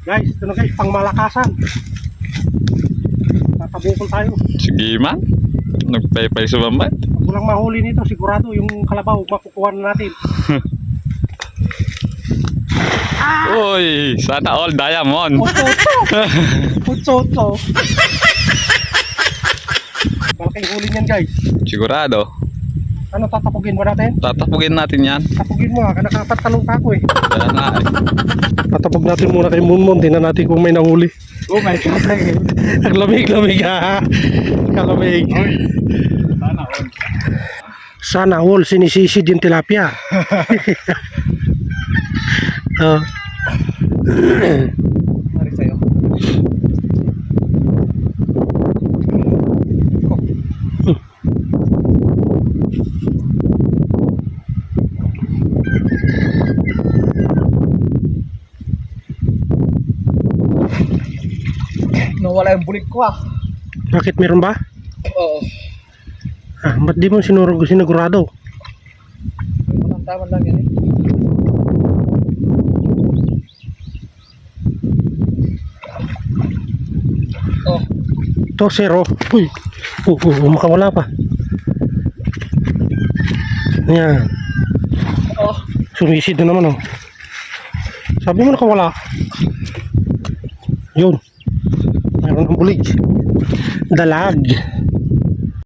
Guys, ito na guys, pangmalakasan. Tatabukol tayo. Sige man. Nagpaypay sa bambay. Pag walang mahuli nito, sigurado yung kalabaw makukuha na natin. Uy, sana all diamond. Utso. Malaking huli niyan guys. Sigurado. Ano, tatapugin mo natin? Tatapugin natin yan. Tapugin mo ha, nakapatalong ka ako eh. Kaya nga eh. Tatapog natin muna kay Munmon, tingnan natin kung may nahuli. Oh my God. Ang lamig ha. Kalamig. Sana all. Sana all, sinisisid yung tilapia. Oh. Mari sa'yo. Nawala yung bulik ko ah. Bakit meron ba? Oo. Ba't di mo sinigurado? Walang tama lang yan eh. Oh. Ito, zero. Uy, makawala pa. Yan. Oh. Sumisid na naman oh. Sabi mo nakawala. Yun. Mayroon ng bulig. Dalag.